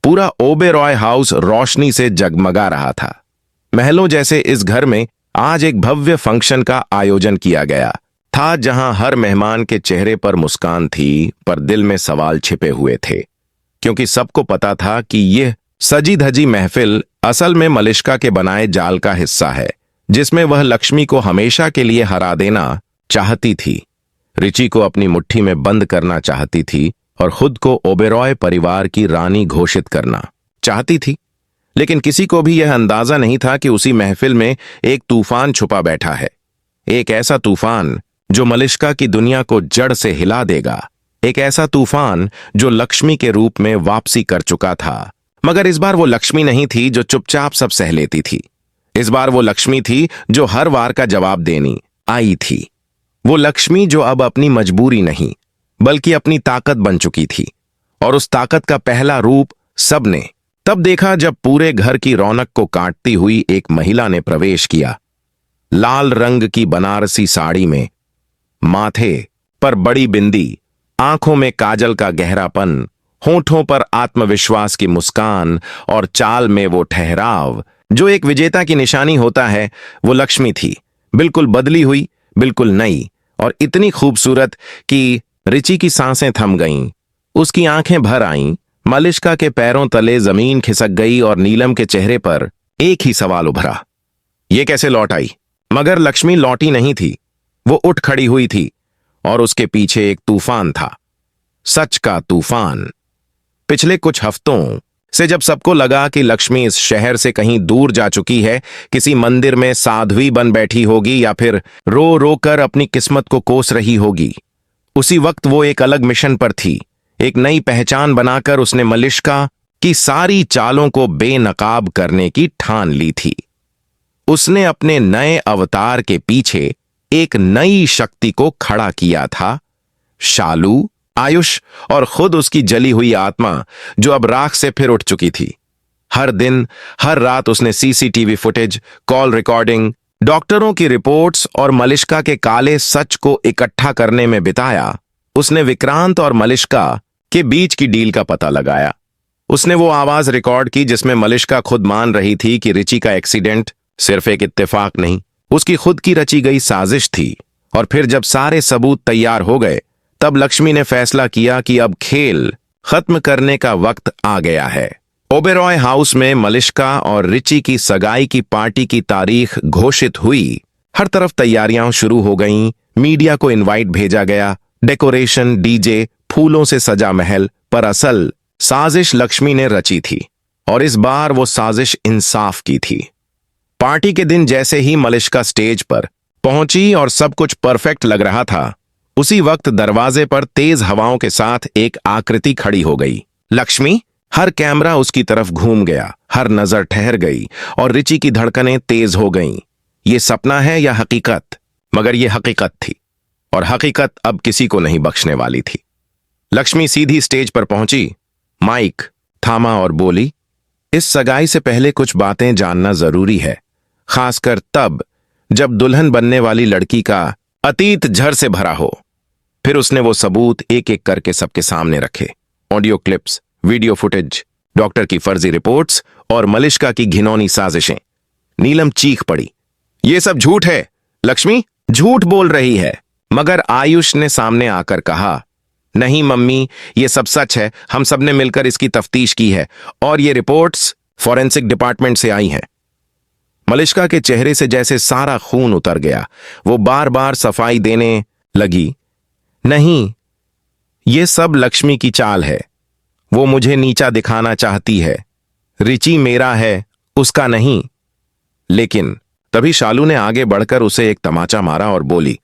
पूरा ओबेरॉय हाउस रोशनी से जगमगा रहा था। महलों जैसे इस घर में आज एक भव्य फंक्शन का आयोजन किया गया था, जहां हर मेहमान के चेहरे पर मुस्कान थी, पर दिल में सवाल छिपे हुए थे, क्योंकि सबको पता था कि यह सजी धजी महफिल असल में मलिष्का के बनाए जाल का हिस्सा है, जिसमें वह लक्ष्मी को हमेशा के लिए हरा देना चाहती थी, रिची को अपनी मुट्ठी में बंद करना चाहती थी और खुद को ओबेरॉय परिवार की रानी घोषित करना चाहती थी। लेकिन किसी को भी यह अंदाजा नहीं था कि उसी महफिल में एक तूफान छुपा बैठा है, एक ऐसा तूफान जो मलिष्का की दुनिया को जड़ से हिला देगा, एक ऐसा तूफान जो लक्ष्मी के रूप में वापसी कर चुका था। मगर इस बार वो लक्ष्मी नहीं थी जो चुपचाप सब सह लेती थी। इस बार वो लक्ष्मी थी जो हर वार का जवाब देनी आई थी। वो लक्ष्मी जो अब अपनी मजबूरी नहीं बल्कि अपनी ताकत बन चुकी थी। और उस ताकत का पहला रूप सबने तब देखा जब पूरे घर की रौनक को काटती हुई एक महिला ने प्रवेश किया। लाल रंग की बनारसी साड़ी में, माथे पर बड़ी बिंदी, आंखों में काजल का गहरापन, होठों पर आत्मविश्वास की मुस्कान और चाल में वो ठहराव जो एक विजेता की निशानी होता है, वो लक्ष्मी थी। बिल्कुल बदली हुई, बिल्कुल नई और इतनी खूबसूरत कि रिची की सांसें थम गईं, उसकी आंखें भर आईं, मलिष्का के पैरों तले जमीन खिसक गई और नीलम के चेहरे पर एक ही सवाल उभरा, ये कैसे लौट आई? मगर लक्ष्मी लौटी नहीं थी, वो उठ खड़ी हुई थी और उसके पीछे एक तूफान था, सच का तूफान। पिछले कुछ हफ्तों से जब सबको लगा कि लक्ष्मी इस शहर से कहीं दूर जा चुकी है, किसी मंदिर में साध्वी बन बैठी होगी या फिर रो रो कर अपनी किस्मत को कोस रही होगी, उसी वक्त वो एक अलग मिशन पर थी। एक नई पहचान बनाकर उसने मलिष्का की सारी चालों को बेनकाब करने की ठान ली थी। उसने अपने नए अवतार के पीछे एक नई शक्ति को खड़ा किया था, शालू, आयुष और खुद उसकी जली हुई आत्मा जो अब राख से फिर उठ चुकी थी। हर दिन हर रात उसने सीसीटीवी फुटेज, कॉल रिकॉर्डिंग, डॉक्टरों की रिपोर्ट्स और मलिष्का के काले सच को इकट्ठा करने में बिताया। उसने विक्रांत और मलिष्का के बीच की डील का पता लगाया। उसने वो आवाज रिकॉर्ड की जिसमें मलिष्का खुद मान रही थी कि रिची का एक्सीडेंट सिर्फ एक इत्तेफाक नहीं, उसकी खुद की रची गई साजिश थी। और फिर जब सारे सबूत तैयार हो गए, तब लक्ष्मी ने फैसला किया कि अब खेल खत्म करने का वक्त आ गया है। ओबेरॉय हाउस में मलिष्का और रिची की सगाई की पार्टी की तारीख घोषित हुई। हर तरफ तैयारियां शुरू हो गईं, मीडिया को इनवाइट भेजा गया, डेकोरेशन, डीजे, फूलों से सजा महल, पर असल साजिश लक्ष्मी ने रची थी और इस बार वो साजिश इंसाफ की थी। पार्टी के दिन जैसे ही मलिष्का स्टेज पर पहुंची और सब कुछ परफेक्ट लग रहा था, उसी वक्त दरवाजे पर तेज हवाओं के साथ एक आकृति खड़ी हो गई। लक्ष्मी, हर कैमरा उसकी तरफ घूम गया, हर नजर ठहर गई और रिची की धड़कनें तेज हो गईं। ये सपना है या हकीकत? मगर ये हकीकत थी और हकीकत अब किसी को नहीं बख्शने वाली थी। लक्ष्मी सीधी स्टेज पर पहुंची, माइक थामा और बोली, इस सगाई से पहले कुछ बातें जानना जरूरी है, खासकर तब जब दुल्हन बनने वाली लड़की का अतीत झर से भरा हो। फिर उसने वो सबूत एक एक करके सबके सामने रखे, audio clips, video footage, doctor की फर्जी रिपोर्ट्स और मलिष्का की घिनौनी साजिशें। नीलम चीख पड़ी, ये सब झूठ है, लक्ष्मी झूठ बोल रही है। मगर आयुष ने सामने आकर कहा, नहीं मम्मी, ये सब सच है, हम सब ने मिलकर इसकी तफ्तीश की है और ये रिपोर्ट्स फॉरेंसिक डिपार्टमेंट से आई हैं। मलिष्का के चेहरे से जैसे सारा खून उतर गया। वो बार बार सफाई देने लगी, नहीं, ये सब लक्ष्मी की चाल है, वो मुझे नीचा दिखाना चाहती है, रिची मेरा है, उसका नहीं। लेकिन तभी शालू ने आगे बढ़कर उसे एक तमाचा मारा और बोली,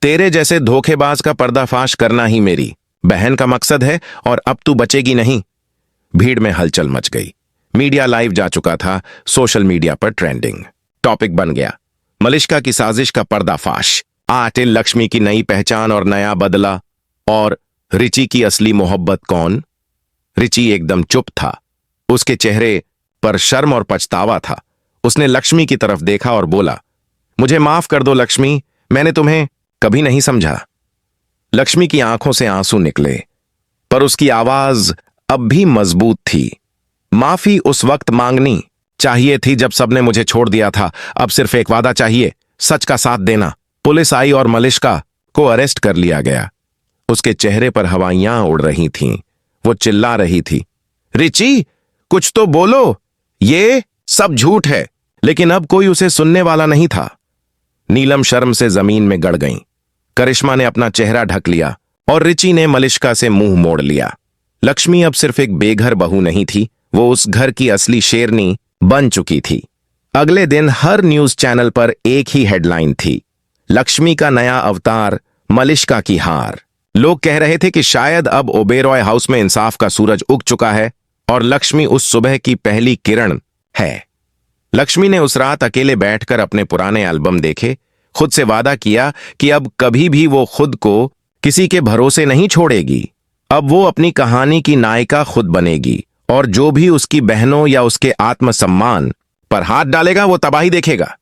तेरे जैसे धोखेबाज का पर्दाफाश करना ही मेरी बहन का मकसद है और अब तू बचेगी नहीं। भीड़ में हलचल मच गई, मीडिया लाइव जा चुका था, सोशल मीडिया पर ट्रेंडिंग टॉपिक बन गया, मलिष्का की साजिश का पर्दाफाश, आटिल लक्ष्मी की नई पहचान और नया बदला, और रिची की असली मोहब्बत कौन? रिची एकदम चुप था, उसके चेहरे पर शर्म और पछतावा था। उसने लक्ष्मी की तरफ देखा और बोला, मुझे माफ कर दो लक्ष्मी, मैंने तुम्हें कभी नहीं समझा। लक्ष्मी की आंखों से आंसू निकले, पर उसकी आवाज अब भी मजबूत थी, माफी उस वक्त मांगनी चाहिए थी जब सबने मुझे छोड़ दिया था। अब सिर्फ एक वादा चाहिए, सच का साथ देना। पुलिस आई और मलिश्का को अरेस्ट कर लिया गया। उसके चेहरे पर हवाइयां उड़ रही थीं। वो चिल्ला रही थी, रिची कुछ तो बोलो, ये सब झूठ है। लेकिन अब कोई उसे सुनने वाला नहीं था। नीलम शर्म से जमीन में गड़ गईं। करिश्मा ने अपना चेहरा ढक लिया और रिची ने मलिश्का से मुंह मोड़ लिया। लक्ष्मी अब सिर्फ एक बेघर बहू नहीं थी, वो उस घर की असली शेरनी बन चुकी थी। अगले दिन हर न्यूज चैनल पर एक ही हेडलाइन थी, लक्ष्मी का नया अवतार, मलिश्का की हार। लोग कह रहे थे कि शायद अब ओबेरॉय हाउस में इंसाफ का सूरज उग चुका है और लक्ष्मी उस सुबह की पहली किरण है। लक्ष्मी ने उस रात अकेले बैठकर अपने पुराने एल्बम देखे, खुद से वादा किया कि अब कभी भी वो खुद को किसी के भरोसे नहीं छोड़ेगी। अब वो अपनी कहानी की नायिका खुद बनेगी और जो भी उसकी बहनों या उसके आत्मसम्मान पर हाथ डालेगा वो तबाही देखेगा।